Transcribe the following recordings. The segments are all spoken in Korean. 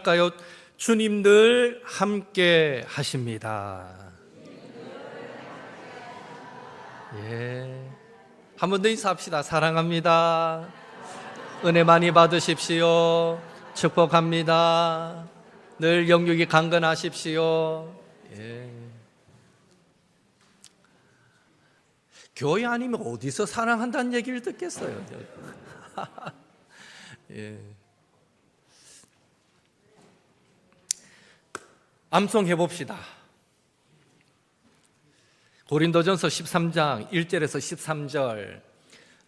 까요? 주님 늘 함께 하십니다. 한 번 더 인사합시다. 사랑합니다. 은혜 많이 받으십시오. 축복합니다. 늘 영육이 강건하십시오. 교회 아니면 어디서 사랑한다는 얘기를 듣겠어요? 암송해 봅시다. 고린도전서 13장 1절에서 13절.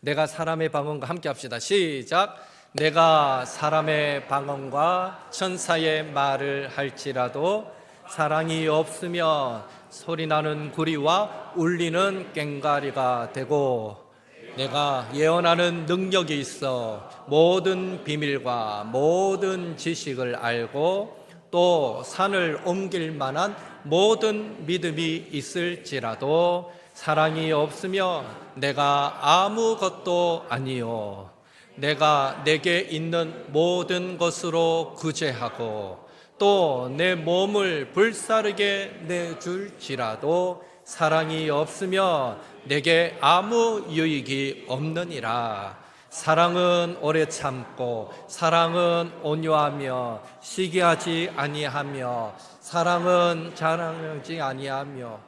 내가 사람의 방언과 함께 합시다. 시작. 내가 사람의 방언과 천사의 말을 할지라도 사랑이 없으면 소리나는 구리와 울리는 꽹과리가 되고, 내가 예언하는 능력이 있어 모든 비밀과 모든 지식을 알고 또 산을 옮길 만한 모든 믿음이 있을지라도 사랑이 없으면 내가 아무것도 아니요. 내가 내게 있는 모든 것으로 구제하고 또 내 몸을 불사르게 내줄지라도 사랑이 없으면 내게 아무 유익이 없느니라. 사랑은 오래 참고 사랑은 온유하며 시기하지 아니하며 사랑은 자랑하지 아니하며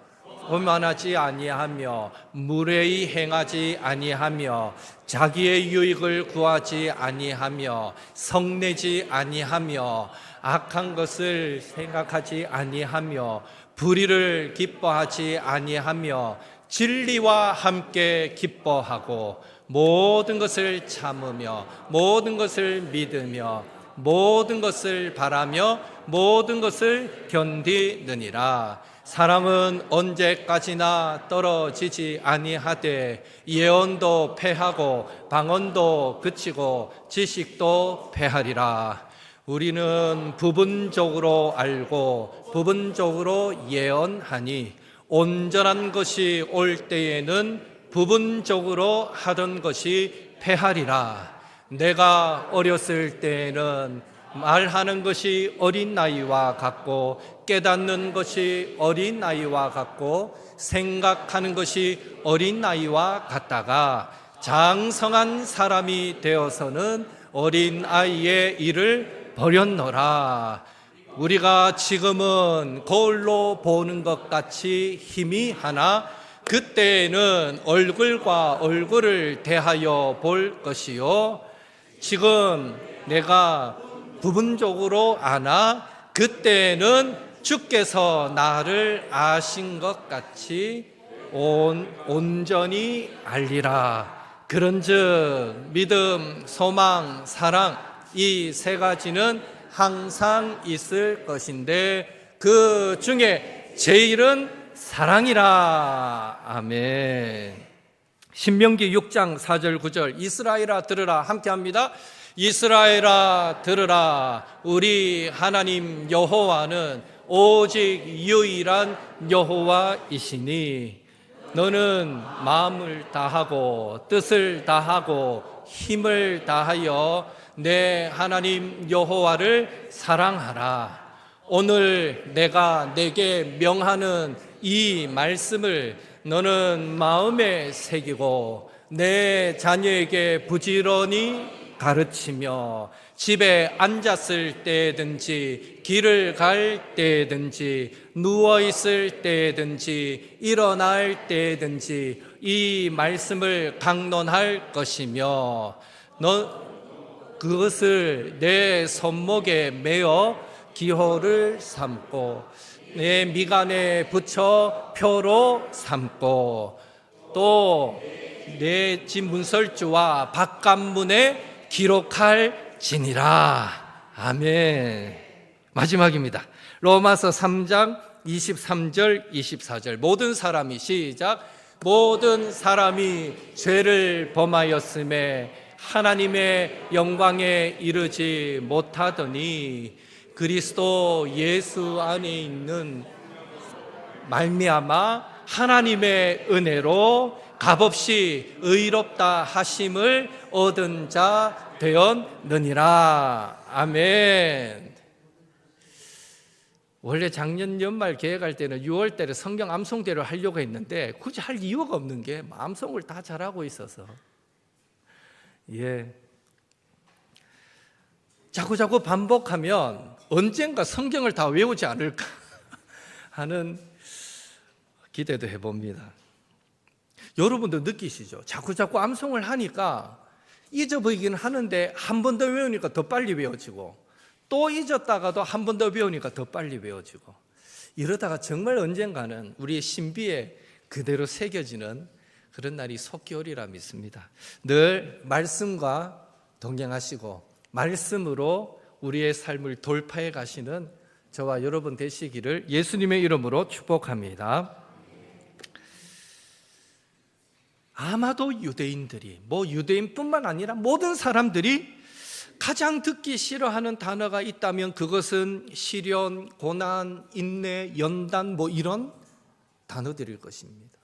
오만하지 아니하며 무례히 행하지 아니하며 자기의 유익을 구하지 아니하며 성내지 아니하며 악한 것을 생각하지 아니하며 불의를 기뻐하지 아니하며 진리와 함께 기뻐하고 모든 것을 참으며 모든 것을 믿으며 모든 것을 바라며 모든 것을 견디느니라. 사랑은 언제까지나 떨어지지 아니하되 예언도 패하고 방언도 그치고 지식도 패하리라. 우리는 부분적으로 알고 부분적으로 예언하니 온전한 것이 올 때에는 부분적으로 하던 것이 패하리라. 내가 어렸을 때에는 말하는 것이 어린 나이와 같고 깨닫는 것이 어린 나이와 같고 생각하는 것이 어린 나이와 같다가 장성한 사람이 되어서는 어린 아이의 일을 버렸노라. 우리가 지금은 거울로 보는 것 같이 희미하나 그때에는 얼굴과 얼굴을 대하여 볼 것이요. 지금 내가 부분적으로 아나 그때에는 주께서 나를 아신 것 같이 온전히 알리라. 그런즉 믿음, 소망, 사랑 이 세 가지는 항상 있을 것인데 그 중에 제일은 사랑이라. 아멘. 신명기 6장 4절 9절. 이스라엘아 들으라. 함께 합니다. 이스라엘아 들으라. 우리 하나님 여호와는 오직 유일한 여호와이시니 너는 마음을 다하고 뜻을 다하고 힘을 다하여 내 하나님 여호와를 사랑하라. 오늘 내가 내게 명하는 이 말씀을 너는 마음에 새기고 내 자녀에게 부지런히 가르치며 집에 앉았을 때든지 길을 갈 때든지 누워있을 때든지 일어날 때든지 이 말씀을 강론할 것이며 그것을 내 손목에 메어 기호를 삼고 내 미간에 붙여 표로 삼고 또 내 집 문설주와 바깥문에 기록할지니라. 아멘. 마지막입니다. 로마서 3장 23절 24절. 모든 사람이 시작. 모든 사람이 죄를 범하였음에 하나님의 영광에 이르지 못하더니 그리스도 예수 안에 있는 말미암아 하나님의 은혜로 값없이 의롭다 하심을 얻은 자 되었느니라. 아멘. 원래 작년 연말 계획할 때는 6월 달에 성경 암송대를 하려고 했는데 굳이 할 이유가 없는 게 암송을 다 잘하고 있어서 자꾸자꾸 반복하면 언젠가 성경을 다 외우지 않을까 하는 기대도 해봅니다. 여러분도 느끼시죠? 자꾸자꾸 암송을 하니까 잊어버리긴 하는데 한 번 더 외우니까 더 빨리 외워지고 또 잊었다가도 한 번 더 배우니까 더 빨리 배워지고 이러다가 정말 언젠가는 우리의 신비에 그대로 새겨지는 그런 날이 속기오리라 믿습니다. 늘 말씀과 동행하시고 말씀으로 우리의 삶을 돌파해 가시는 저와 여러분 되시기를 예수님의 이름으로 축복합니다. 아마도 유대인들이 유대인뿐만 아니라 모든 사람들이 가장 듣기 싫어하는 단어가 있다면 그것은 시련, 고난, 인내, 연단 이런 단어들일 것입니다.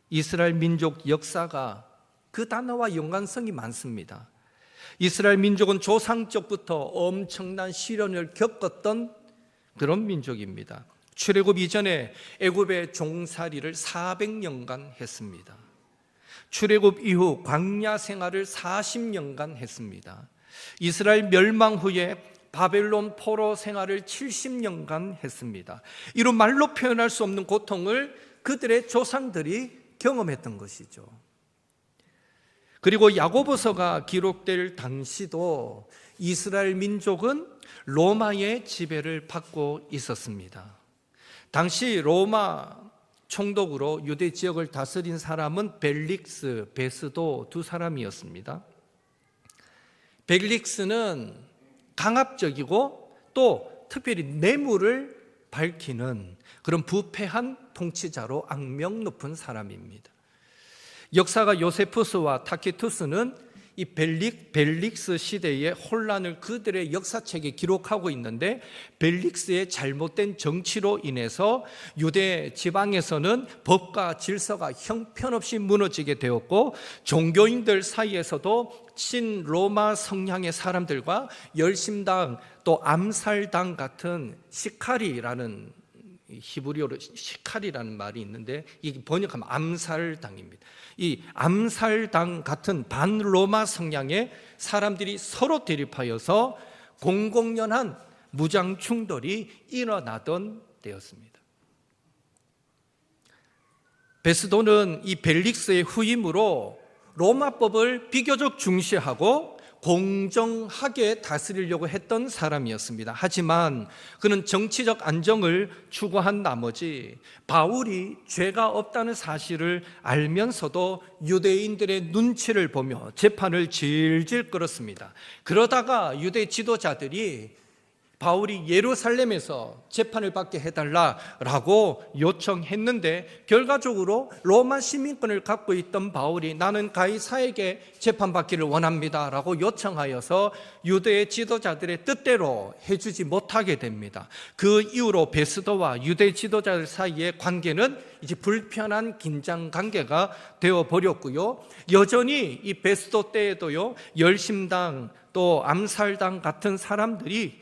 이스라엘 민족 역사가 그 단어와 연관성이 많습니다. 이스라엘 민족은 조상적부터 엄청난 시련을 겪었던 그런 민족입니다. 출애굽 이전에 애굽의 종살이를 400년간 했습니다. 출애굽 이후 광야 생활을 40년간 했습니다. 이스라엘 멸망 후에 바벨론 포로 생활을 70년간 했습니다. 이런 말로 표현할 수 없는 고통을 그들의 조상들이 경험했던 것이죠. 그리고 야고보서가 기록될 당시도 이스라엘 민족은 로마의 지배를 받고 있었습니다. 당시 로마 총독으로 유대 지역을 다스린 사람은 벨릭스, 베스도 두 사람이었습니다. 벨릭스는 강압적이고 또 특별히 뇌물을 밝히는 그런 부패한 통치자로 악명 높은 사람입니다. 역사가 요세푸스와 타키투스는 이 벨릭스 시대의 혼란을 그들의 역사책에 기록하고 있는데 벨릭스의 잘못된 정치로 인해서 유대 지방에서는 법과 질서가 형편없이 무너지게 되었고 종교인들 사이에서도 친로마 성향의 사람들과 열심당 또 암살당 같은 시카리라는 히브리어로 시칼이라는 말이 있는데 이게 번역하면 암살당입니다. 이 암살당 같은 반로마 성향의 사람들이 서로 대립하여서 공공연한 무장 충돌이 일어나던 때였습니다. 베스도는 이 벨릭스의 후임으로 로마법을 비교적 중시하고 공정하게 다스리려고 했던 사람이었습니다. 하지만 그는 정치적 안정을 추구한 나머지 바울이 죄가 없다는 사실을 알면서도 유대인들의 눈치를 보며 재판을 질질 끌었습니다. 그러다가 유대 지도자들이 바울이 예루살렘에서 재판을 받게 해달라라고 요청했는데 결과적으로 로마 시민권을 갖고 있던 바울이 나는 가이사에게 재판받기를 원합니다라고 요청하여서 유대의 지도자들의 뜻대로 해주지 못하게 됩니다. 그 이후로 베스도와 유대 지도자들 사이의 관계는 이제 불편한 긴장 관계가 되어버렸고요. 여전히 이 베스도 때에도요 열심당 또 암살당 같은 사람들이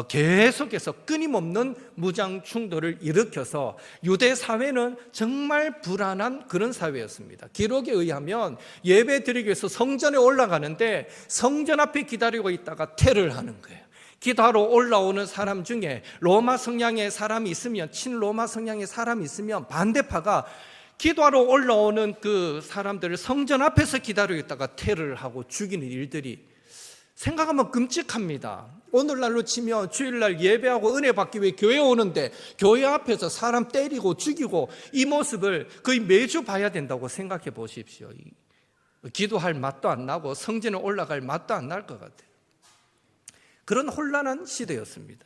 계속해서 끊임없는 무장 충돌을 일으켜서 유대 사회는 정말 불안한 그런 사회였습니다. 기록에 의하면 예배 드리기 위해서 성전에 올라가는데 성전 앞에 기다리고 있다가 테러를 하는 거예요. 기도하러 올라오는 사람 중에 로마 성향의 사람이 있으면 친로마 성향의 사람이 있으면 반대파가 기도하러 올라오는 그 사람들을 성전 앞에서 기다리고 있다가 테러를 하고 죽이는 일들이 생각하면 끔찍합니다. 오늘날로 치면 주일날 예배하고 은혜 받기 위해 교회 오는데 교회 앞에서 사람 때리고 죽이고 이 모습을 거의 매주 봐야 된다고 생각해 보십시오. 기도할 맛도 안 나고 성전에 올라갈 맛도 안 날 것 같아요. 그런 혼란한 시대였습니다.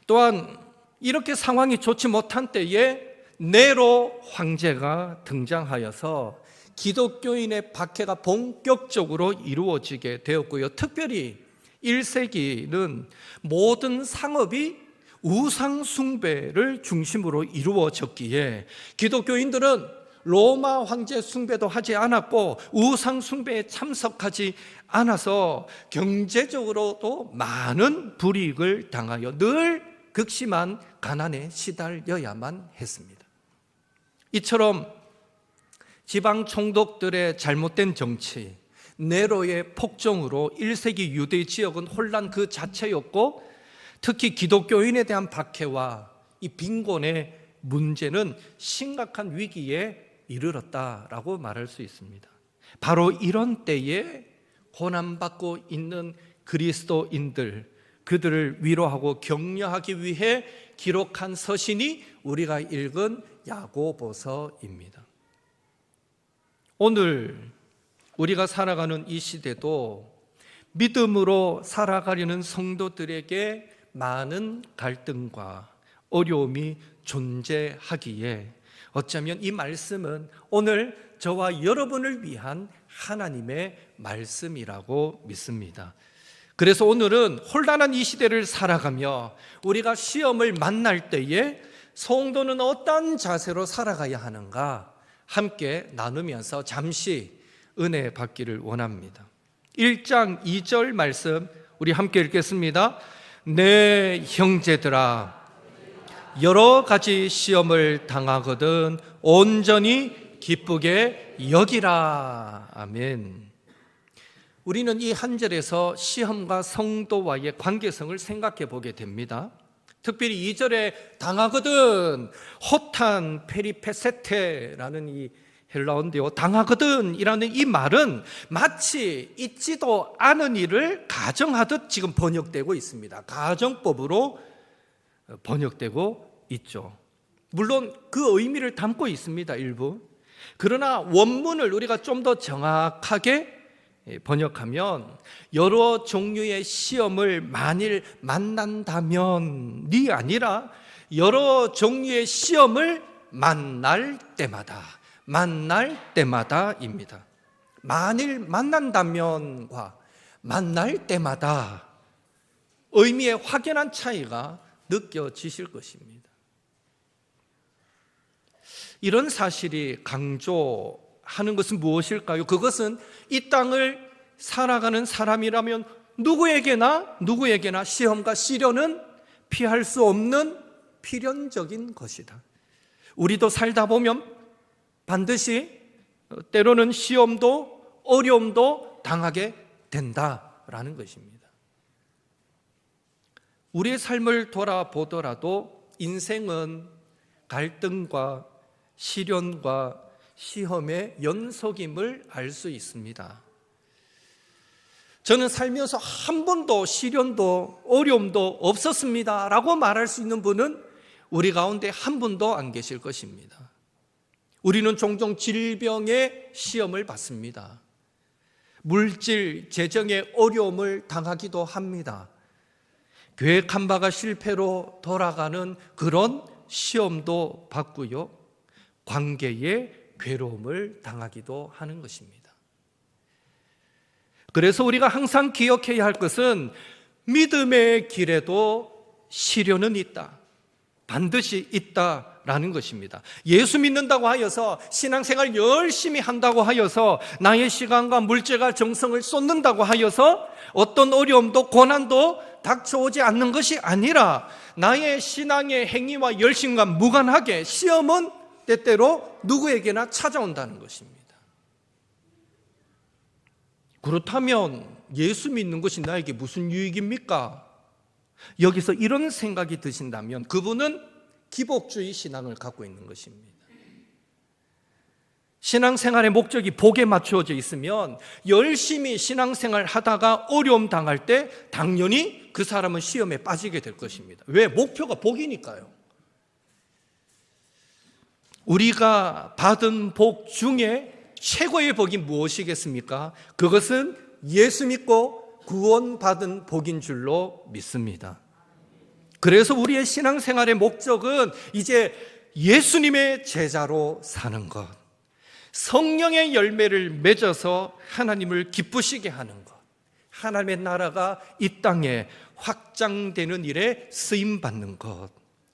또한 이렇게 상황이 좋지 못한 때에 네로 황제가 등장하여서 기독교인의 박해가 본격적으로 이루어지게 되었고요. 특별히 1세기는 모든 상업이 우상 숭배를 중심으로 이루어졌기에 기독교인들은 로마 황제 숭배도 하지 않았고 우상 숭배에 참석하지 않아서 경제적으로도 많은 불이익을 당하여 늘 극심한 가난에 시달려야만 했습니다. 이처럼 지방 총독들의 잘못된 정치, 네로의 폭정으로 1세기 유대 지역은 혼란 그 자체였고, 특히 기독교인에 대한 박해와 이 빈곤의 문제는 심각한 위기에 이르렀다라고 말할 수 있습니다. 바로 이런 때에 고난받고 있는 그리스도인들, 그들을 위로하고 격려하기 위해 기록한 서신이 우리가 읽은 야고보서입니다. 오늘 우리가 살아가는 이 시대도 믿음으로 살아가려는 성도들에게 많은 갈등과 어려움이 존재하기에 어쩌면 이 말씀은 오늘 저와 여러분을 위한 하나님의 말씀이라고 믿습니다. 그래서 오늘은 혼란한 이 시대를 살아가며 우리가 시험을 만날 때에 성도는 어떤 자세로 살아가야 하는가 함께 나누면서 잠시 은혜 받기를 원합니다. 1장 2절 말씀 우리 함께 읽겠습니다. 내 형제들아, 여러 가지 시험을 당하거든 온전히 기쁘게 여기라. 아멘. 우리는 이 한 절에서 시험과 성도와의 관계성을 생각해 보게 됩니다. 특별히 2절에 당하거든, 호탄 페리페세테라는 이 헬라어인데요, 당하거든 이라는 이 말은 마치 있지도 않은 일을 가정하듯 지금 번역되고 있습니다. 가정법으로 번역되고 있죠. 물론 그 의미를 담고 있습니다, 일부. 그러나 원문을 우리가 좀 더 정확하게 번역하면 여러 종류의 시험을 만일 만난다면이 아니라 여러 종류의 시험을 만날 때마다입니다. 만일 만난다면과 만날 때마다 의미의 확연한 차이가 느껴지실 것입니다. 이런 사실이 강조하는 것은 무엇일까요? 그것은 이 땅을 살아가는 사람이라면 누구에게나 시험과 시련은 피할 수 없는 필연적인 것이다. 우리도 살다 보면 반드시 때로는 시험도 어려움도 당하게 된다라는 것입니다. 우리의 삶을 돌아보더라도 인생은 갈등과 시련과 시험의 연속임을 알 수 있습니다. 저는 살면서 한 번도 시련도 어려움도 없었습니다 라고 말할 수 있는 분은 우리 가운데 한 분도 안 계실 것입니다. 우리는 종종 질병의 시험을 받습니다. 물질, 재정의 어려움을 당하기도 합니다. 계획한 바가 실패로 돌아가는 그런 시험도 받고요, 관계의 괴로움을 당하기도 하는 것입니다. 그래서 우리가 항상 기억해야 할 것은 믿음의 길에도 시련은 있다, 반드시 있다라는 것입니다. 예수 믿는다고 하여서 신앙생활 열심히 한다고 하여서 나의 시간과 물질과 정성을 쏟는다고 하여서 어떤 어려움도 고난도 닥쳐오지 않는 것이 아니라 나의 신앙의 행위와 열심과 무관하게 시험은 때때로 누구에게나 찾아온다는 것입니다. 그렇다면 예수 믿는 것이 나에게 무슨 유익입니까? 여기서 이런 생각이 드신다면 그분은 기복주의 신앙을 갖고 있는 것입니다. 신앙생활의 목적이 복에 맞추어져 있으면 열심히 신앙생활 하다가 어려움 당할 때 당연히 그 사람은 시험에 빠지게 될 것입니다. 왜? 목표가 복이니까요. 우리가 받은 복 중에 최고의 복이 무엇이겠습니까? 그것은 예수 믿고 구원받은 복인 줄로 믿습니다. 그래서 우리의 신앙생활의 목적은 이제 예수님의 제자로 사는 것, 성령의 열매를 맺어서 하나님을 기쁘시게 하는 것, 하나님의 나라가 이 땅에 확장되는 일에 쓰임받는 것,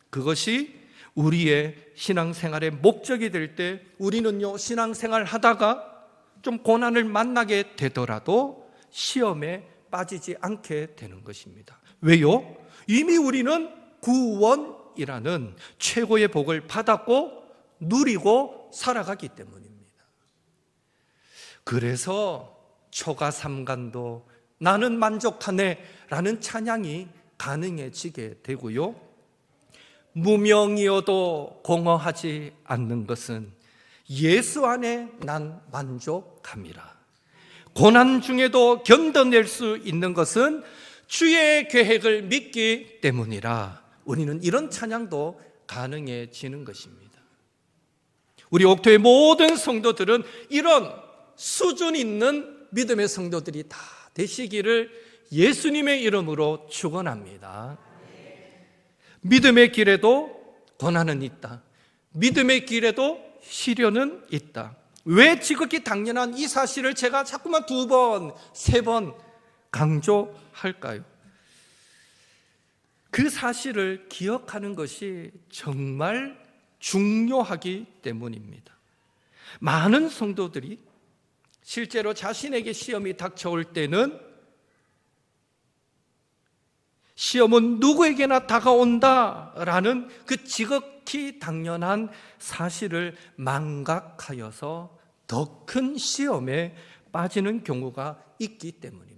그것이 우리의 신앙생활의 목적이 될 때 우리는요, 신앙생활 하다가 좀 고난을 만나게 되더라도 시험에 빠지지 않게 되는 것입니다. 왜요? 이미 우리는 구원이라는 최고의 복을 받았고 누리고 살아가기 때문입니다. 그래서 초가 삼간도 나는 만족하네 라는 찬양이 가능해지게 되고요, 무명이어도 공허하지 않는 것은 예수 안에 난 만족함이라. 고난 중에도 견뎌낼 수 있는 것은 주의 계획을 믿기 때문이라. 우리는 이런 찬양도 가능해지는 것입니다. 우리 옥토의 모든 성도들은 이런 수준 있는 믿음의 성도들이 다 되시기를 예수님의 이름으로 축원합니다. 믿음의 길에도 고난은 있다. 믿음의 길에도 시련은 있다. 왜 지극히 당연한 이 사실을 제가 자꾸만 2번, 3번 강조할까요? 그 사실을 기억하는 것이 정말 중요하기 때문입니다. 많은 성도들이 실제로 자신에게 시험이 닥쳐올 때는 시험은 누구에게나 다가온다라는 그 지극히 당연한 사실을 망각하여서 더 큰 시험에 빠지는 경우가 있기 때문입니다.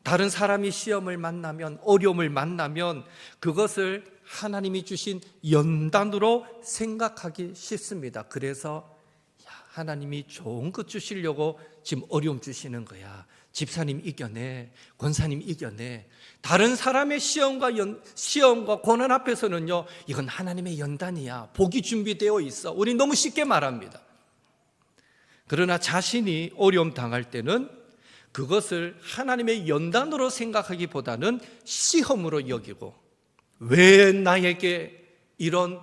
다른 사람이 시험을 만나면, 어려움을 만나면 그것을 하나님이 주신 연단으로 생각하기 쉽습니다. 그래서 하나님이 좋은 것 주시려고 지금 어려움 주시는 거야. 집사님 이겨내, 권사님 이겨내. 다른 사람의 시험과 고난 앞에서는요, 이건 하나님의 연단이야, 복이 준비되어 있어, 우리 너무 쉽게 말합니다. 그러나 자신이 어려움 당할 때는 그것을 하나님의 연단으로 생각하기보다는 시험으로 여기고, 왜 나에게 이런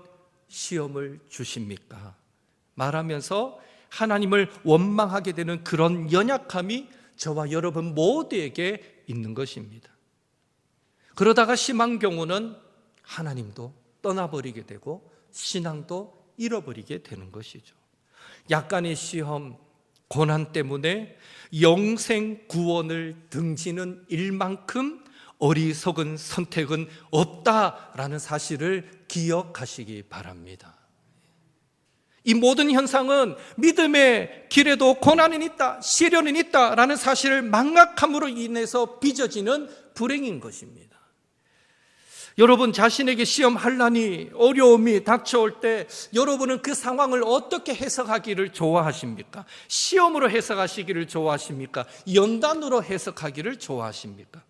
시험을 주십니까? 말하면서 하나님을 원망하게 되는 그런 연약함이 저와 여러분 모두에게 있는 것입니다. 그러다가 심한 경우는 하나님도 떠나버리게 되고 신앙도 잃어버리게 되는 것이죠. 약간의 시험, 고난 때문에 영생 구원을 등지는 일만큼 어리석은 선택은 없다라는 사실을 기억하시기 바랍니다. 이 모든 현상은 믿음의 길에도 고난이 있다, 시련이 있다라는 사실을 망각함으로 인해서 빚어지는 불행인 것입니다. 여러분 자신에게 시험 환난이, 어려움이 닥쳐올 때 여러분은 그 상황을 어떻게 해석하기를 좋아하십니까? 시험으로 해석하시기를 좋아하십니까? 연단으로 해석하기를 좋아하십니까?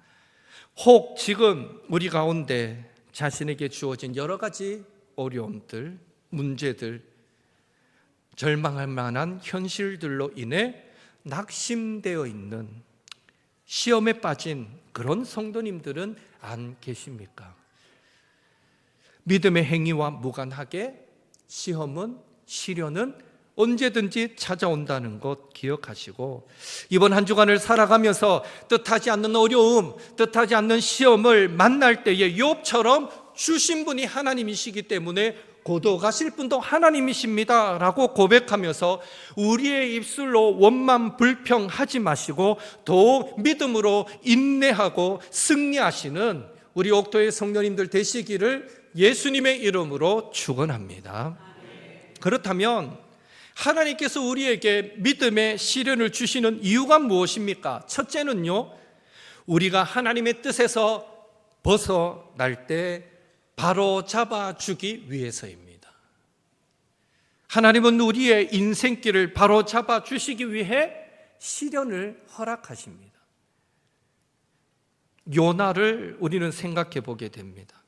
혹 지금 우리 가운데 자신에게 주어진 여러 가지 어려움들, 문제들, 절망할 만한 현실들로 인해 낙심되어 있는, 시험에 빠진 그런 성도님들은 안 계십니까? 믿음의 행위와 무관하게 시험은, 시련은 언제든지 찾아온다는 것 기억하시고, 이번 한 주간을 살아가면서 뜻하지 않는 어려움, 뜻하지 않는 시험을 만날 때에 욥처럼 주신 분이 하나님이시기 때문에 고독하실 분도 하나님이십니다 라고 고백하면서 우리의 입술로 원만 불평하지 마시고 더욱 믿음으로 인내하고 승리하시는 우리 옥토의 성도님들 되시기를 예수님의 이름으로 축원합니다. 그렇다면 하나님께서 우리에게 믿음의 시련을 주시는 이유가 무엇입니까? 첫째는요, 우리가 하나님의 뜻에서 벗어날 때 바로 잡아주기 위해서입니다. 하나님은 우리의 인생길을 바로 잡아주시기 위해 시련을 허락하십니다. 요나를 우리는 생각해 보게 됩니다.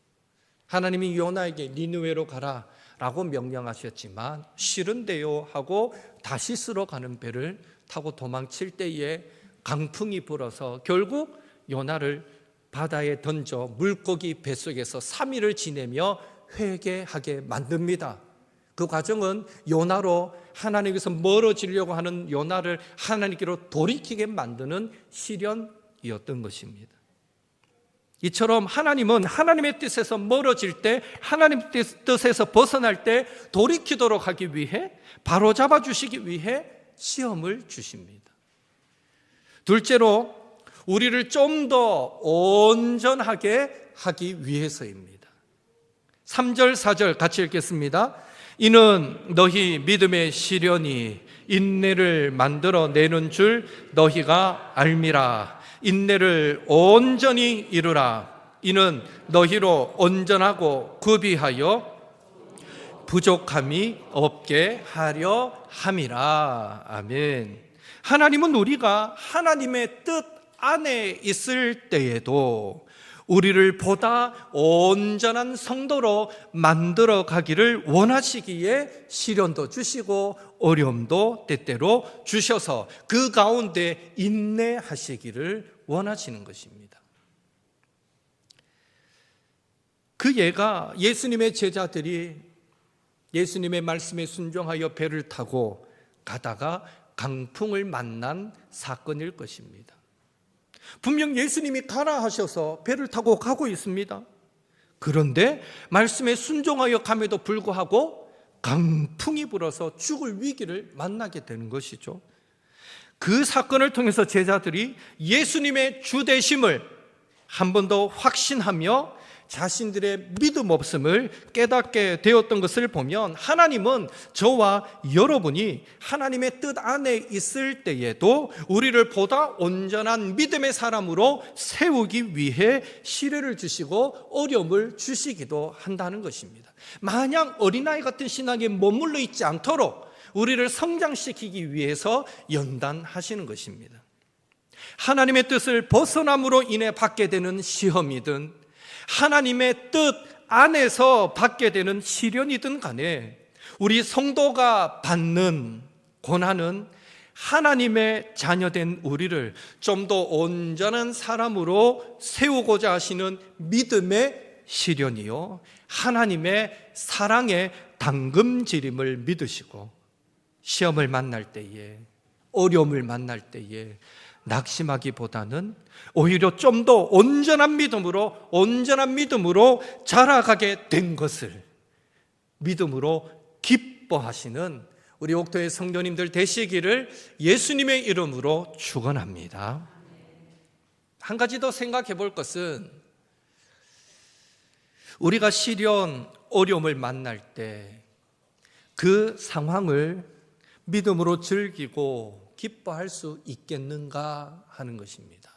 하나님이 요나에게 니느웨로 가라 라고 명령하셨지만 싫은데요 하고 다시스로 가는 배를 타고 도망칠 때에 강풍이 불어서 결국 요나를 바다에 던져 물고기 뱃속에서 3일을 지내며 회개하게 만듭니다. 그 과정은 요나로 하나님께서 멀어지려고 하는 요나를 하나님께로 돌이키게 만드는 시련이었던 것입니다. 이처럼 하나님은 하나님의 뜻에서 멀어질 때, 하나님의 뜻에서 벗어날 때 돌이키도록 하기 위해, 바로잡아 주시기 위해 시험을 주십니다. 둘째로 우리를 좀 더 온전하게 하기 위해서입니다. 3절 4절 같이 읽겠습니다. 이는 너희 믿음의 시련이 인내를 만들어 내는 줄 너희가 알미라. 인내를 온전히 이루라. 이는 너희로 온전하고 구비하여 부족함이 없게 하려 함이라. 아멘. 하나님은 우리가 하나님의 뜻 안에 있을 때에도 우리를 보다 온전한 성도로 만들어 가기를 원하시기에 시련도 주시고 어려움도 때때로 주셔서 그 가운데 인내하시기를 원하시는 것입니다. 그 예가 예수님의 제자들이 예수님의 말씀에 순종하여 배를 타고 가다가 강풍을 만난 사건일 것입니다. 분명 예수님이 가라 하셔서 배를 타고 가고 있습니다. 그런데 말씀에 순종하여 감에도 불구하고 강풍이 불어서 죽을 위기를 만나게 되는 것이죠. 그 사건을 통해서 제자들이 예수님의 주되심을 한 번 더 확신하며 자신들의 믿음 없음을 깨닫게 되었던 것을 보면 하나님은 저와 여러분이 하나님의 뜻 안에 있을 때에도 우리를 보다 온전한 믿음의 사람으로 세우기 위해 시련을 주시고 어려움을 주시기도 한다는 것입니다. 마냥 어린아이 같은 신앙에 머물러 있지 않도록 우리를 성장시키기 위해서 연단하시는 것입니다. 하나님의 뜻을 벗어남으로 인해 받게 되는 시험이든 하나님의 뜻 안에서 받게 되는 시련이든 간에 우리 성도가 받는 고난은 하나님의 자녀된 우리를 좀 더 온전한 사람으로 세우고자 하시는 믿음의 시련이요, 하나님의 사랑의 당금질임을 믿으시고 시험을 만날 때에, 어려움을 만날 때에 낙심하기보다는 오히려 좀 더 온전한 믿음으로 자라가게 된 것을 믿음으로 기뻐하시는 우리 옥토의 성도님들 되시기를 예수님의 이름으로 축원합니다. 한 가지 더 생각해 볼 것은 우리가 시련, 어려움을 만날 때 그 상황을 믿음으로 즐기고 기뻐할 수 있겠는가 하는 것입니다.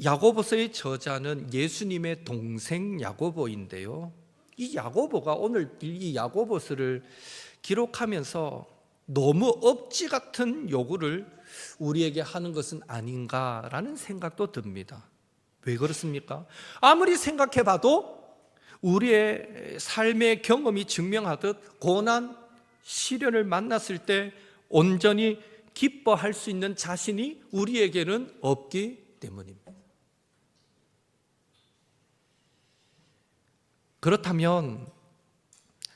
야고보서의 저자는 예수님의 동생 야고보인데요, 이 야고보가 오늘 이 야고보서를 기록하면서 너무 억지 같은 요구를 우리에게 하는 것은 아닌가라는 생각도 듭니다. 왜 그렇습니까? 아무리 생각해봐도 우리의 삶의 경험이 증명하듯 고난, 시련을 만났을 때 온전히 기뻐할 수 있는 자신이 우리에게는 없기 때문입니다. 그렇다면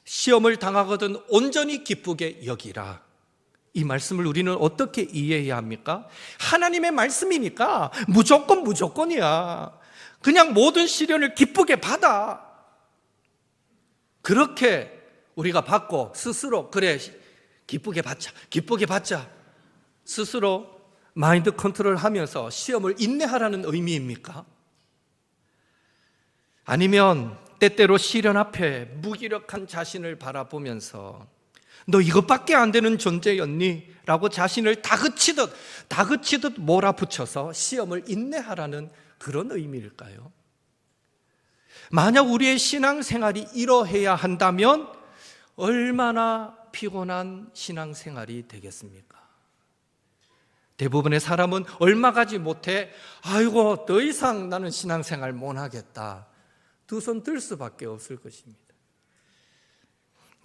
시험을 당하거든 온전히 기쁘게 여기라, 이 말씀을 우리는 어떻게 이해해야 합니까? 하나님의 말씀이니까 무조건이야. 그냥 모든 시련을 기쁘게 받아. 그렇게 우리가 받고 스스로 그래 기쁘게 받자 스스로 마인드 컨트롤하면서 시험을 인내하라는 의미입니까? 아니면 때때로 시련 앞에 무기력한 자신을 바라보면서 너 이것밖에 안 되는 존재였니? 라고 자신을 다그치듯 몰아붙여서 시험을 인내하라는 그런 의미일까요? 만약 우리의 신앙생활이 이러해야 한다면 얼마나 피곤한 신앙생활이 되겠습니까? 대부분의 사람은 얼마 가지 못해 아이고 더 이상 나는 신앙생활 못하겠다, 두 손 들 수밖에 없을 것입니다.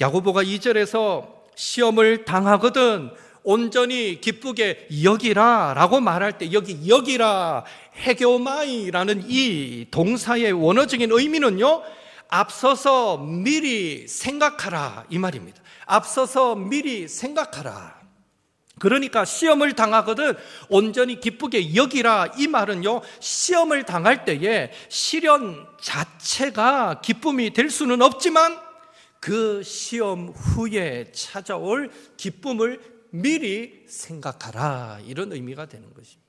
야고보가 2절에서 시험을 당하거든 온전히 기쁘게 여기라 라고 말할 때 여기 여기라, 헤교마이라는 이 동사의 원어적인 의미는요, 앞서서 미리 생각하라 이 말입니다. 앞서서 미리 생각하라. 그러니까 시험을 당하거든 온전히 기쁘게 여기라, 이 말은요, 시험을 당할 때에 시련 자체가 기쁨이 될 수는 없지만 그 시험 후에 찾아올 기쁨을 미리 생각하라, 이런 의미가 되는 것입니다.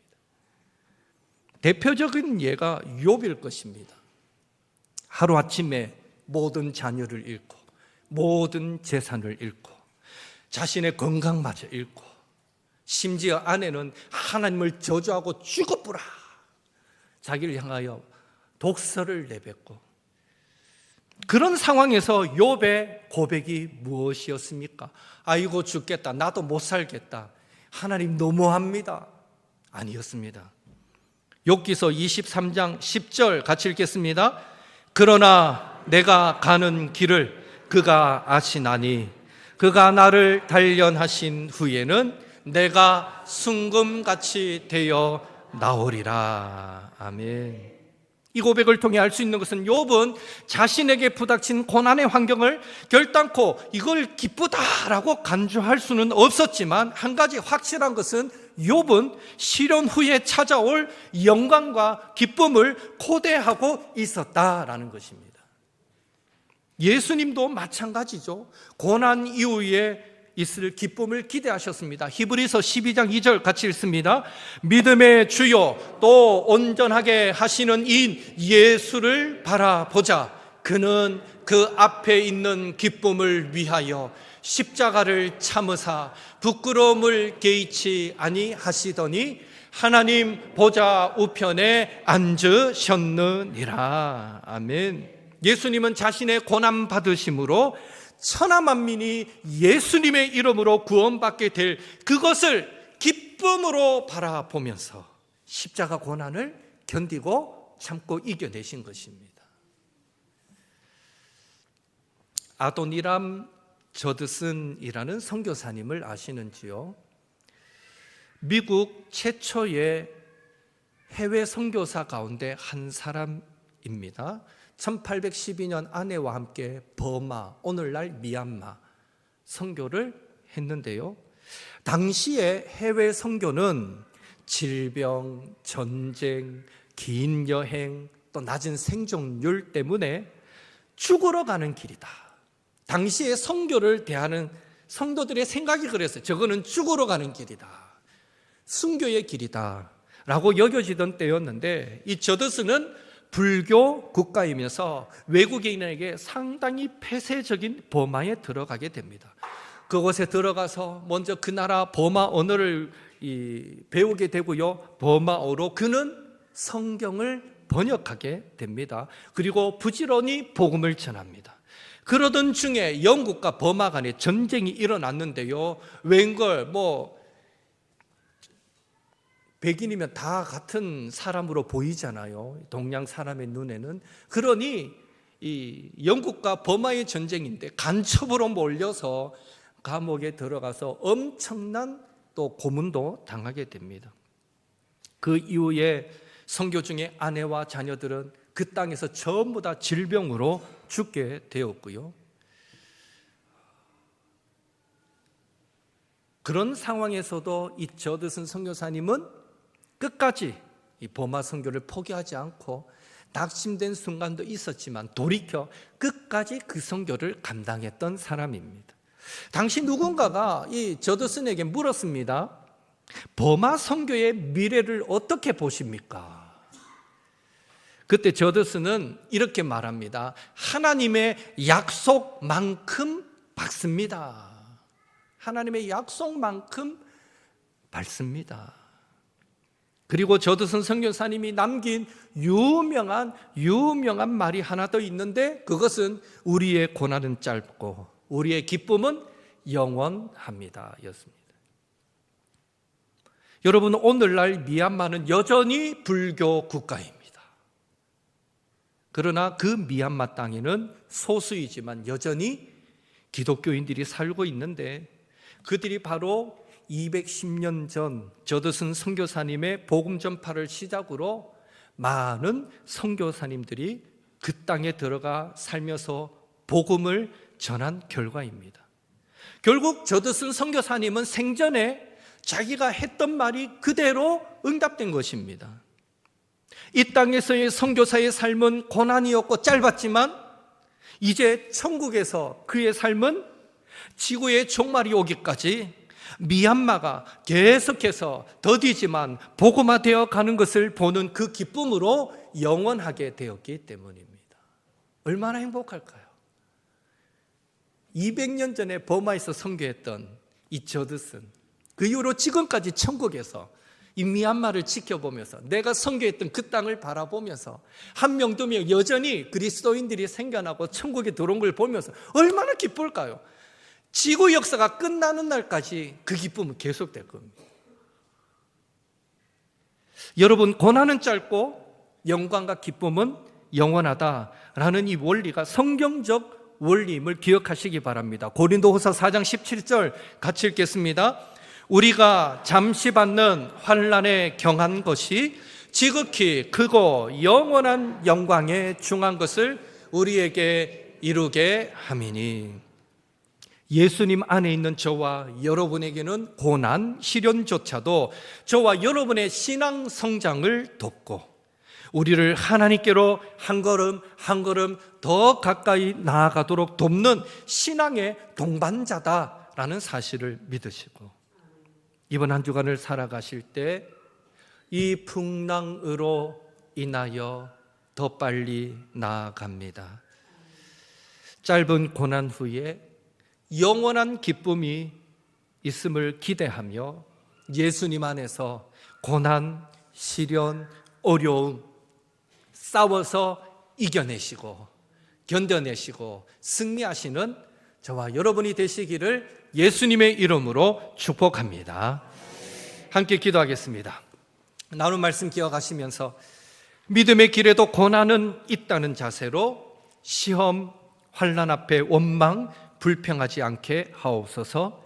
대표적인 예가 욥일 것입니다. 하루아침에 모든 자녀를 잃고 모든 재산을 잃고 자신의 건강마저 잃고 심지어 아내는 하나님을 저주하고 죽어보라, 자기를 향하여 독설을 내뱉고, 그런 상황에서 욥의 고백이 무엇이었습니까? 아이고 죽겠다, 나도 못 살겠다, 하나님 너무합니다, 아니었습니다. 욥기서 23장 10절 같이 읽겠습니다. 그러나 내가 가는 길을 그가 아시나니 그가 나를 단련하신 후에는 내가 순금같이 되어 나오리라. 아멘. 이 고백을 통해 알 수 있는 것은 욥은 자신에게 부닥친 고난의 환경을 결단코 이걸 기쁘다라고 간주할 수는 없었지만, 한 가지 확실한 것은 욥은 시련 후에 찾아올 영광과 기쁨을 고대하고 있었다라는 것입니다. 예수님도 마찬가지죠. 고난 이후에 있을 기쁨을 기대하셨습니다. 히브리서 12장 2절 같이 읽습니다. 믿음의 주요 또 온전하게 하시는 이인 예수를 바라보자. 그는 그 앞에 있는 기쁨을 위하여 십자가를 참으사 부끄러움을 개의치 아니하시더니 하나님 보좌 우편에 앉으셨느니라. 아멘. 예수님은 자신의 고난 받으심으로 천하 만민이 예수님의 이름으로 구원받게 될 그것을 기쁨으로 바라보면서 십자가 고난을 견디고 참고 이겨내신 것입니다. 아도니람 저드슨이라는 선교사님을 아시는지요? 미국 최초의 해외 선교사 가운데 한 사람입니다. 1812년 아내와 함께 버마, 오늘날 미얀마 선교를 했는데요. 당시에 해외 선교는 질병, 전쟁, 긴 여행, 또 낮은 생존율 때문에 죽으러 가는 길이다. 당시에 선교를 대하는 성도들의 생각이 그랬어요. 저거는 죽으러 가는 길이다, 순교의 길이다 라고 여겨지던 때였는데, 이 저드슨은 불교 국가이면서 외국인에게 상당히 폐쇄적인 버마에 들어가게 됩니다. 그곳에 들어가서 먼저 그 나라 버마 언어를 배우게 되고요, 버마어로 그는 성경을 번역하게 됩니다. 그리고 부지런히 복음을 전합니다. 그러던 중에 영국과 버마 간에 전쟁이 일어났는데요, 웬걸 백인이면 다 같은 사람으로 보이잖아요, 동양 사람의 눈에는. 그러니 이 영국과 버마의 전쟁인데 간첩으로 몰려서 감옥에 들어가서 엄청난 또 고문도 당하게 됩니다. 그 이후에 선교 중에 아내와 자녀들은 그 땅에서 전부 다 질병으로 죽게 되었고요. 그런 상황에서도 이 저드슨 선교사님은 끝까지 이 버마 선교를 포기하지 않고 낙심된 순간도 있었지만 돌이켜 끝까지 그 선교를 감당했던 사람입니다. 당시 누군가가 이 저드슨에게 물었습니다. 버마 선교의 미래를 어떻게 보십니까? 그때 저드슨은 이렇게 말합니다. 하나님의 약속만큼 받습니다. 하나님의 약속만큼 받습니다. 그리고 저드슨 선교사님이 남긴 유명한 말이 하나 더 있는데, 그것은 우리의 고난은 짧고 우리의 기쁨은 영원합니다 였습니다. 여러분, 오늘날 미얀마는 여전히 불교 국가입니다. 그러나 그 미얀마 땅에는 소수이지만 여전히 기독교인들이 살고 있는데, 그들이 바로 210년 전 저드슨 선교사님의 복음 전파를 시작으로 많은 선교사님들이 그 땅에 들어가 살면서 복음을 전한 결과입니다. 결국 저드슨 선교사님은 생전에 자기가 했던 말이 그대로 응답된 것입니다. 이 땅에서의 선교사의 삶은 고난이었고 짧았지만 이제 천국에서 그의 삶은 지구의 종말이 오기까지 미얀마가 계속해서 더디지만 복음화되어 가는 것을 보는 그 기쁨으로 영원하게 되었기 때문입니다. 얼마나 행복할까요? 200년 전에 버마에서 선교했던 이 저드슨, 그 이후로 지금까지 천국에서 이 미얀마를 지켜보면서 내가 선교했던 그 땅을 바라보면서 한 명 두 명 여전히 그리스도인들이 생겨나고 천국에 들어온 걸 보면서 얼마나 기쁠까요? 지구 역사가 끝나는 날까지 그 기쁨은 계속될 겁니다. 여러분, 고난은 짧고 영광과 기쁨은 영원하다라는 이 원리가 성경적 원리임을 기억하시기 바랍니다. 고린도후서 4장 17절 같이 읽겠습니다. 우리가 잠시 받는 환난에 경한 것이 지극히 크고 영원한 영광에 중한 것을 우리에게 이루게 함이니. 예수님 안에 있는 저와 여러분에게는 고난, 시련조차도 저와 여러분의 신앙 성장을 돕고 우리를 하나님께로 한 걸음 한 걸음 더 가까이 나아가도록 돕는 신앙의 동반자다라는 사실을 믿으시고 이번 한 주간을 살아가실 때 이 풍랑으로 인하여 더 빨리 나아갑니다. 짧은 고난 후에 영원한 기쁨이 있음을 기대하며 예수님 안에서 고난, 시련, 어려움 싸워서 이겨내시고 견뎌내시고 승리하시는 저와 여러분이 되시기를 예수님의 이름으로 축복합니다. 함께 기도하겠습니다. 나눈 말씀 기억하시면서 믿음의 길에도 고난은 있다는 자세로 시험, 환난 앞에 원망, 불평하지 않게 하옵소서.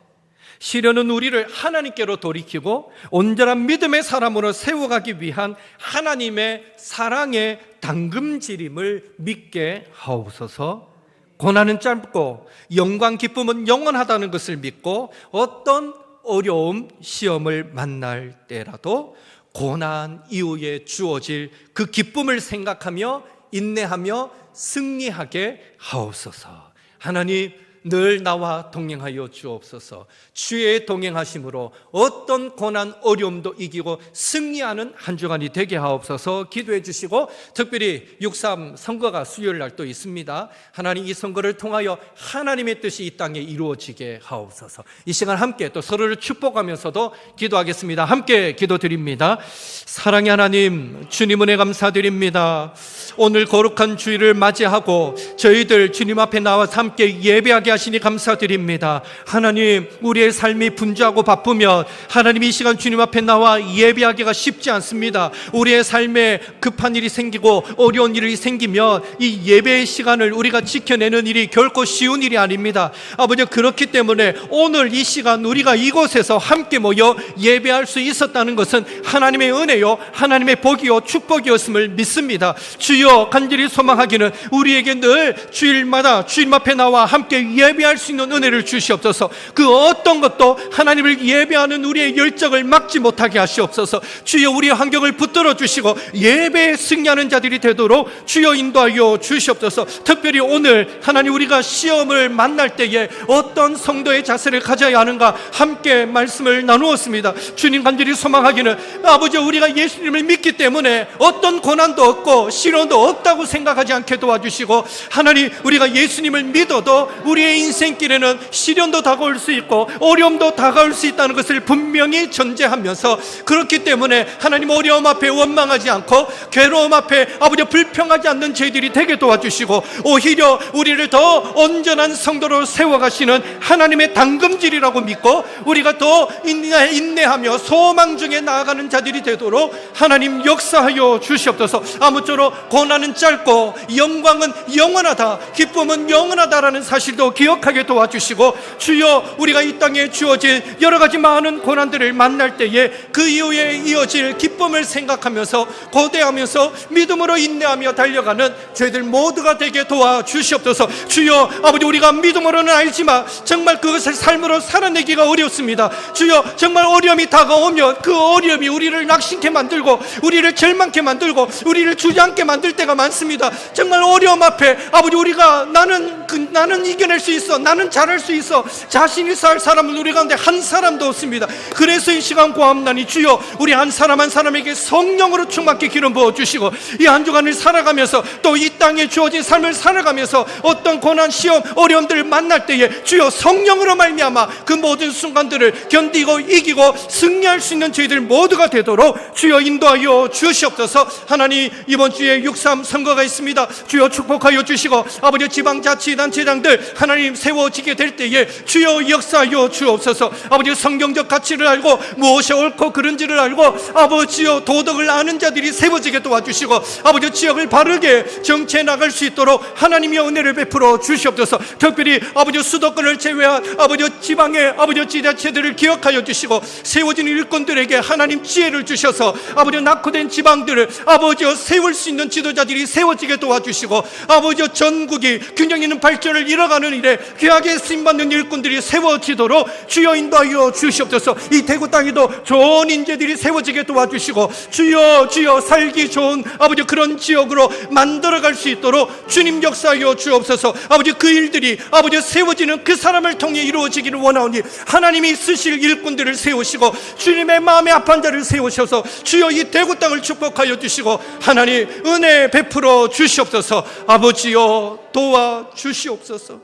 시련은 우리를 하나님께로 돌이키고 온전한 믿음의 사람으로 세워가기 위한 하나님의 사랑의 당금질임을 믿게 하옵소서. 고난은 짧고 영광 기쁨은 영원하다는 것을 믿고 어떤 어려움, 시험을 만날 때라도 고난 이후에 주어질 그 기쁨을 생각하며 인내하며 승리하게 하옵소서. 하나님, 늘 나와 동행하여 주옵소서. 주의 동행하심으로 어떤 고난 어려움도 이기고 승리하는 한 주간이 되게 하옵소서. 기도해 주시고 특별히 6.3 선거가 수요일 날 또 있습니다. 하나님, 이 선거를 통하여 하나님의 뜻이 이 땅에 이루어지게 하옵소서. 이 시간 함께 또 서로를 축복하면서도 기도하겠습니다. 함께 기도드립니다. 사랑의 하나님, 주님 은혜 감사드립니다. 오늘 거룩한 주일을 맞이하고 저희들 주님 앞에 나와서 함께 예배하게 하시니 감사드립니다. 하나님, 우리의 삶이 분주하고 바쁘면 하나님 이 시간 주님 앞에 나와 예배하기가 쉽지 않습니다. 우리의 삶에 급한 일이 생기고 어려운 일이 생기면 이 예배의 시간을 우리가 지켜내는 일이 결코 쉬운 일이 아닙니다. 아버지, 그렇기 때문에 오늘 이 시간 우리가 이곳에서 함께 모여 예배할 수 있었다는 것은 하나님의 은혜요, 하나님의 복이요, 축복이었음을 믿습니다. 주여, 간절히 소망하기는 우리에게 늘 주일마다 주님 앞에 나와 함께 예배할 수 있는 은혜를 주시옵소서. 그 어떤 것도 하나님을 예배하는 우리의 열정을 막지 못하게 하시옵소서. 주여, 우리의 환경을 붙들어 주시고 예배에 승리하는 자들이 되도록 주여 인도하여 주시옵소서. 특별히 오늘 하나님, 우리가 시험을 만날 때에 어떤 성도의 자세를 가져야 하는가 함께 말씀을 나누었습니다. 주님, 간절히 소망하기는 아버지, 우리가 예수님을 믿기 때문에 어떤 고난도 없고 시련도 없다고 생각하지 않게 도와주시고, 하나님, 우리가 예수님을 믿어도 우리의 인생길에는 시련도 다가올 수 있고 어려움도 다가올 수 있다는 것을 분명히 전제하면서, 그렇기 때문에 하나님, 어려움 앞에 원망하지 않고 괴로움 앞에 아버지 불평하지 않는 저희들이 되게 도와주시고, 오히려 우리를 더 온전한 성도로 세워가시는 하나님의 당금질이라고 믿고 우리가 더 인내하며 소망 중에 나아가는 자들이 되도록 하나님 역사하여 주시옵소서. 아무쪼록 고난은 짧고 영광은 영원하다, 기쁨은 영원하다라는 사실도 기억하게 도와주시고, 주여 우리가 이 땅에 주어질 여러 가지 많은 고난들을 만날 때에 그 이후에 이어질 기쁨을 생각하면서 고대하면서 믿음으로 인내하며 달려가는 저희들 모두가 되게 도와주시옵소서. 주여 아버지, 우리가 믿음으로는 알지만 정말 그것을 삶으로 살아내기가 어렵습니다. 주여 정말 어려움이 다가오면 그 어려움이 우리를 낙심케 만들고 우리를 절망케 만들고 우리를 주저앉게 만들 때가 많습니다. 정말 어려움 앞에 아버지, 우리가 나는 이겨낼 수 있어, 나는 잘할 수 있어, 자신 있어 할 사람은 우리 가운데 한 사람도 없습니다. 그래서 이 시간 고함나니 주여 우리 한 사람 한 사람에게 성령으로 충만케 기름 부어주시고, 이 한 주간을 살아가면서 또 이 땅에 주어진 삶을 살아가면서 어떤 고난, 시험, 어려움들을 만날 때에 주여 성령으로 말미암아 그 모든 순간들을 견디고 이기고 승리할 수 있는 저희들 모두가 되도록 주여 인도하여 주시옵소서. 하나님, 이번 주에 6.3 선거가 있습니다. 주여 축복하여 주시고, 아버지 지방자치단체장들 하나님 세워지게 될 때에 주여 역사하여 주옵소서. 아버지 성경적 가치를 알고 무엇이 옳고 그른지를 알고 아버지여 도덕을 아는 자들이 세워지게 도와주시고, 아버지 지역을 바르게 정치해 나갈 수 있도록 하나님의 은혜를 베풀어 주시옵소서. 특별히 아버지 수도권을 제외한 아버지 지방의 아버지 지자체들을 기억하여 주시고, 세워진 일꾼들에게 하나님 지혜를 주셔서 아버지 낙후된 지방들을 아버지여 세울 수 있는 지도자들이 세워지게 도와주시고, 아버지여 전국이 균형 있는 발전을 이뤄가는 일에 귀하게 쓰임받는 일꾼들이 세워지도록 주여 인도하여 주시옵소서. 이 대구 땅에도 좋은 인재들이 세워지게 도와주시고, 주여 살기 좋은 아버지 그런 지역으로 만들어갈 수 있도록 주님 역사하여 주옵소서. 아버지 그 일들이 아버지 세워지는 그 사람을 통해 이루어지기를 원하오니 하나님이 쓰실 일꾼들을 세우시고 주님의 마음에 합한 자를 세우셔서 주여 이 대구 땅을 축복하여 주시고 하나님 은혜 베풀어 주시옵소서. 아버지여 도와주시옵소서.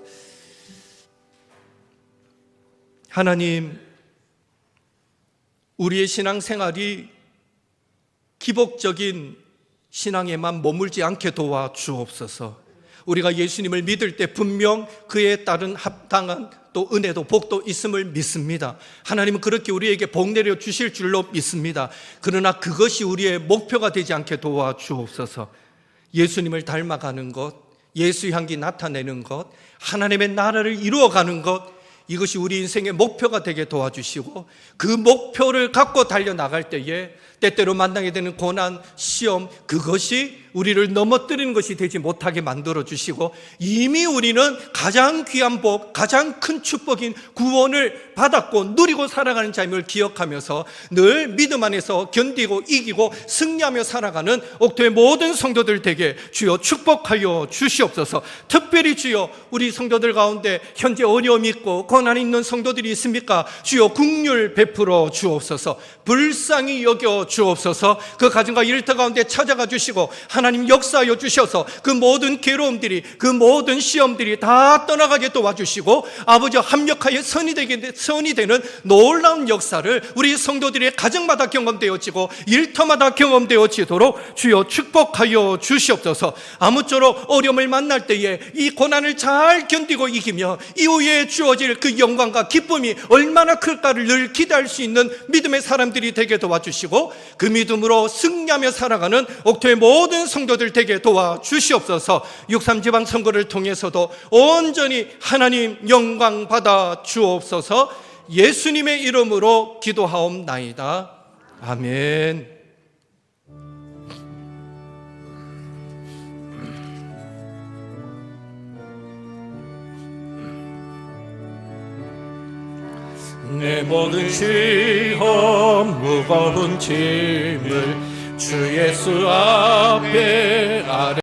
하나님, 우리의 신앙생활이 기복적인 신앙에만 머물지 않게 도와주옵소서. 우리가 예수님을 믿을 때 분명 그에 따른 합당한 또 은혜도 복도 있음을 믿습니다. 하나님은 그렇게 우리에게 복 내려 주실 줄로 믿습니다. 그러나 그것이 우리의 목표가 되지 않게 도와주옵소서. 예수님을 닮아가는 것, 예수 향기 나타내는 것, 하나님의 나라를 이루어가는 것, 이것이 우리 인생의 목표가 되게 도와주시고, 그 목표를 갖고 달려나갈 때에 때때로 만나게 되는 고난, 시험, 그것이 우리를 넘어뜨리는 것이 되지 못하게 만들어주시고, 이미 우리는 가장 귀한 복, 가장 큰 축복인 구원을 받았고 누리고 살아가는 자임을 기억하면서 늘 믿음 안에서 견디고 이기고 승리하며 살아가는 옥토의 모든 성도들 되게 주여 축복하여 주시옵소서. 특별히 주여 우리 성도들 가운데 현재 어려움이 있고 고난이 있는 성도들이 있습니까? 주여 긍휼 베풀어 주옵소서. 불쌍히 여겨 주옵소서. 그 가정과 일터 가운데 찾아가 주시고 하나님 역사하여 주셔서 그 모든 괴로움들이, 그 모든 시험들이 다 떠나가게 도와주시고, 아버지 합력하여 선이 되는 놀라운 역사를 우리 성도들의 가정마다 경험되어지고 일터마다 경험되어지도록 주여 축복하여 주시옵소서. 아무쪼록 어려움을 만날 때에 이 고난을 잘 견디고 이기며 이후에 주어질 그 영광과 기쁨이 얼마나 클까를 늘 기대할 수 있는 믿음의 사람들이 되게 도와주시고, 그 믿음으로 승리하며 살아가는 옥토의 모든 성도들 되게 도와주시옵소서. 6.3 지방선거를 통해서도 온전히 하나님 영광 받아 주옵소서. 예수님의 이름으로 기도하옵나이다. 아멘. 내 모든 시험 무거운 짐을 주 예수 앞에 아뢰